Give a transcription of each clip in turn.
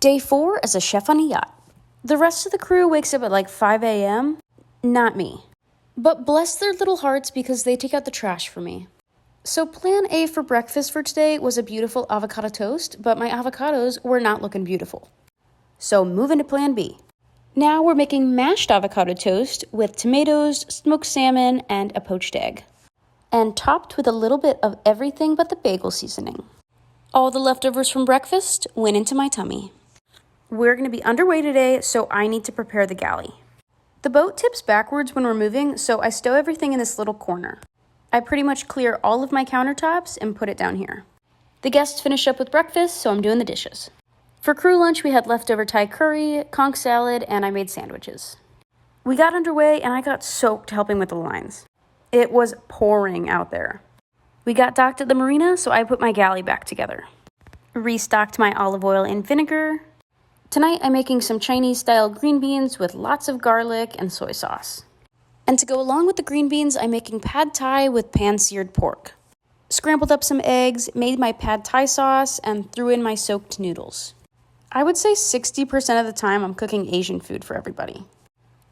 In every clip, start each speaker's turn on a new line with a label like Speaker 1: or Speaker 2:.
Speaker 1: Day 4 as a chef on a yacht. The rest of the crew wakes up at like 5 a.m. Not me. But bless their little hearts because they take out the trash for me. So plan A for breakfast for today was a beautiful avocado toast, but my avocados were not looking beautiful. So move into plan B. Now we're making mashed avocado toast with tomatoes, smoked salmon, and a poached egg. And topped with a little bit of everything but the bagel seasoning. All the leftovers from breakfast went into my tummy. We're going to be underway today, so I need to prepare the galley. The boat tips backwards when we're moving, so I stow everything in this little corner. I pretty much clear all of my countertops and put it down here. The guests finished up with breakfast, so I'm doing the dishes. For crew lunch, we had leftover Thai curry, conch salad, and I made sandwiches. We got underway, and I got soaked helping with the lines. It was pouring out there. We got docked at the marina, so I put my galley back together. Restocked my olive oil and vinegar. Tonight, I'm making some Chinese-style green beans with lots of garlic and soy sauce. And to go along with the green beans, I'm making pad thai with pan-seared pork. Scrambled up some eggs, made my pad thai sauce, and threw in my soaked noodles. I would say 60% of the time I'm cooking Asian food for everybody.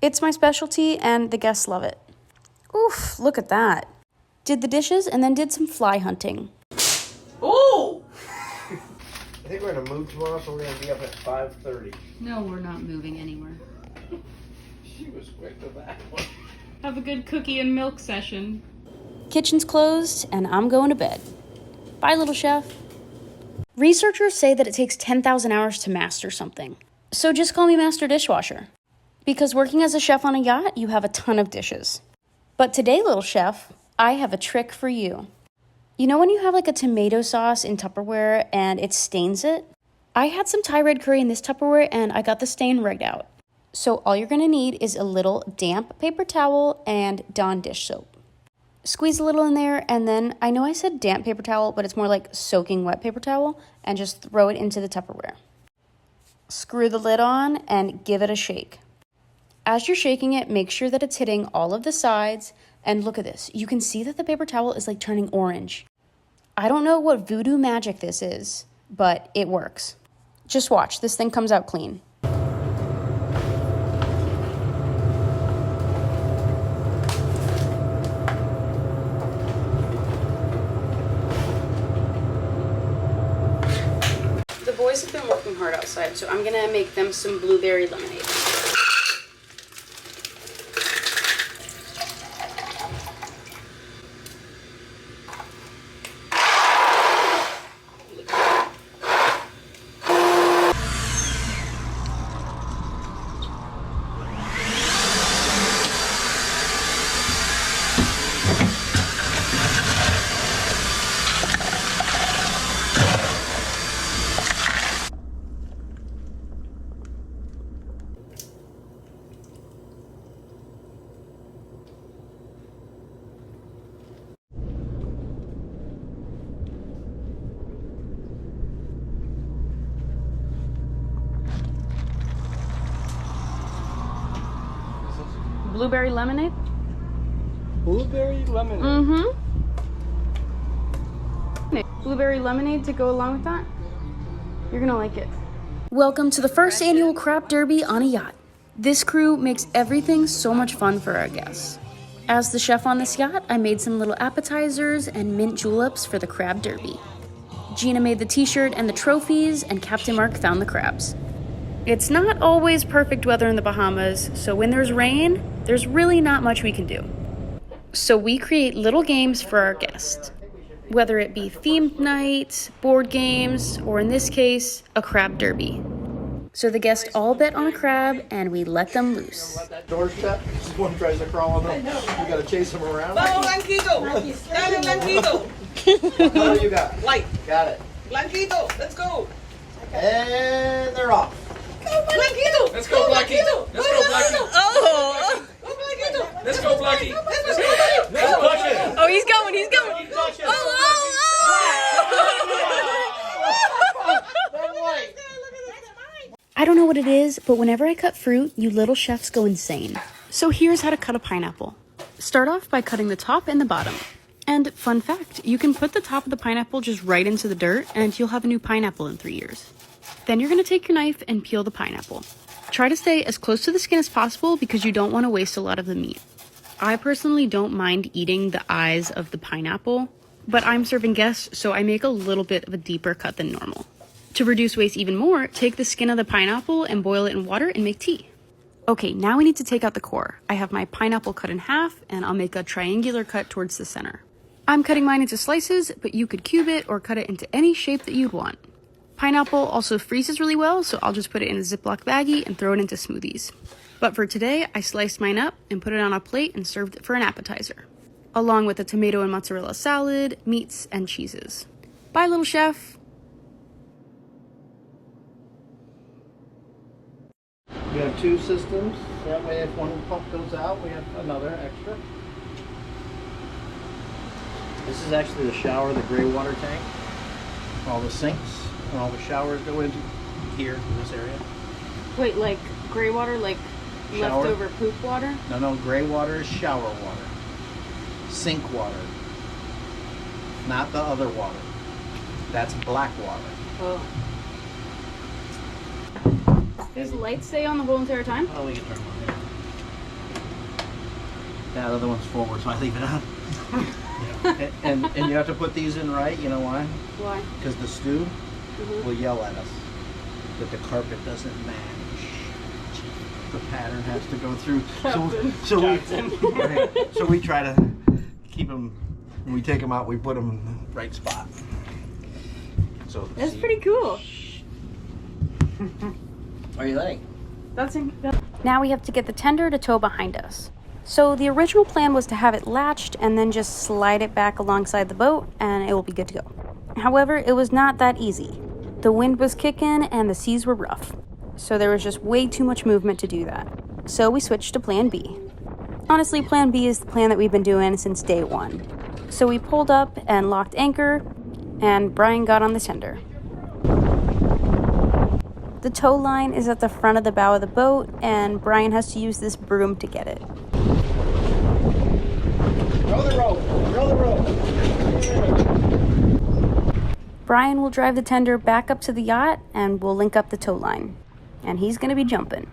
Speaker 1: It's my specialty, and the guests love it. Oof, look at that. Did the dishes and then did some fly hunting.
Speaker 2: Ooh!
Speaker 3: I think we're going to move tomorrow, so we're going to be up at 5:30.
Speaker 1: No, we're not moving anywhere.
Speaker 3: She was quick with that one.
Speaker 1: Have a good cookie and milk session. Kitchen's closed, and I'm going to bed. Bye, little chef. Researchers say that it takes 10,000 hours to master something. So just call me master dishwasher. Because working as a chef on a yacht, you have a ton of dishes. But today, little chef, I have a trick for you. You know when you have like a tomato sauce in Tupperware and it stains it? I had some Thai red curry in this Tupperware and I got the stain rigged out. So all you're going to need is a little damp paper towel and Dawn dish soap. Squeeze a little in there, and then, I know I said damp paper towel, but it's more like soaking wet paper towel, and just throw it into the Tupperware. Screw the lid on and give it a shake. As you're shaking it, make sure that it's hitting all of the sides, and look at this. You can see that the paper towel is like turning orange. I don't know what voodoo magic this is, but it works. Just watch, this thing comes out clean. The boys have been working hard outside, so I'm gonna make them some blueberry lemonade. Blueberry lemonade?
Speaker 3: Blueberry lemonade.
Speaker 1: Mm-hmm. Blueberry lemonade to go along with that? You're gonna like it. Welcome to the first annual crab derby on a yacht. This crew makes everything so much fun for our guests. As the chef on this yacht, I made some little appetizers and mint juleps for the crab derby. Gina made the t-shirt and the trophies, and Captain Mark found the crabs. It's not always perfect weather in the Bahamas, so when there's rain, there's really not much we can do. So we create little games for our guests, whether it be themed nights, board games, or in this case, a crab derby. So the guests all bet on a crab, and we let them loose.
Speaker 3: Let that door shut. This one tries to crawl on them. You gotta chase him around.
Speaker 2: Blanquito! Blanquito!
Speaker 3: What do you got?
Speaker 2: Light!
Speaker 3: Got it.
Speaker 2: Blanquito! Let's go!
Speaker 3: And they're off.
Speaker 2: Go, Blanquito!
Speaker 4: Let's go, Blackie! Let's go, Blackie!
Speaker 2: Oh! Go, Blanquito!
Speaker 4: Let's go, Blackie!
Speaker 2: Let's go!
Speaker 4: Let's push it!
Speaker 1: Oh, he's going, he's going. I don't know what it is, but whenever I cut fruit, you little chefs go insane. So here's how to cut a pineapple. Start off by cutting the top and the bottom. And fun fact, you can put the top of the pineapple just right into the dirt and you'll have a new pineapple in 3 years. Then you're gonna take your knife and peel the pineapple. Try to stay as close to the skin as possible because you don't want to waste a lot of the meat. I personally don't mind eating the eyes of the pineapple, but I'm serving guests, so I make a little bit of a deeper cut than normal. To reduce waste even more, take the skin of the pineapple and boil it in water and make tea. Okay, now we need to take out the core. I have my pineapple cut in half, and I'll make a triangular cut towards the center. I'm cutting mine into slices, but you could cube it or cut it into any shape that you'd want. Pineapple also freezes really well, so I'll just put it in a Ziploc baggie and throw it into smoothies. But for today, I sliced mine up and put it on a plate and served it for an appetizer, along with a tomato and mozzarella salad, meats, and cheeses. Bye, little chef!
Speaker 5: We have two systems. That way if one pump goes out, we have another extra. This is actually the shower, the gray water tank. All the sinks and all the showers go into here in this area.
Speaker 1: Wait, like gray water, like
Speaker 5: Shower?
Speaker 1: leftover poop water?
Speaker 5: No, gray water is shower water. Sink water. Not the other water. That's black water.
Speaker 1: Oh. Does the light stay on the whole entire time?
Speaker 5: Oh, we can turn them on here. That other one's forward, so I leave it on. and you have to put these in right, you know why?
Speaker 1: Why?
Speaker 5: Because the stew will yell at us that the carpet doesn't match. The pattern has to go through. So we try to keep them. When we take them out, we put them in the right spot. So
Speaker 1: That's pretty cool.
Speaker 5: What do you think?
Speaker 1: Now we have to get the tender to tow behind us. So the original plan was to have it latched and then just slide it back alongside the boat and it will be good to go. However, it was not that easy. The wind was kicking and the seas were rough. So there was just way too much movement to do that. So we switched to plan B. Honestly, plan B is the plan that we've been doing since day one. So we pulled up and locked anchor and Brian got on the tender. The tow line is at the front of the bow of the boat and Brian has to use this broom to get it.
Speaker 5: Row the rope. Row the rope.
Speaker 1: Brian will drive the tender back up to the yacht and we'll link up the tow line. And he's gonna be jumping.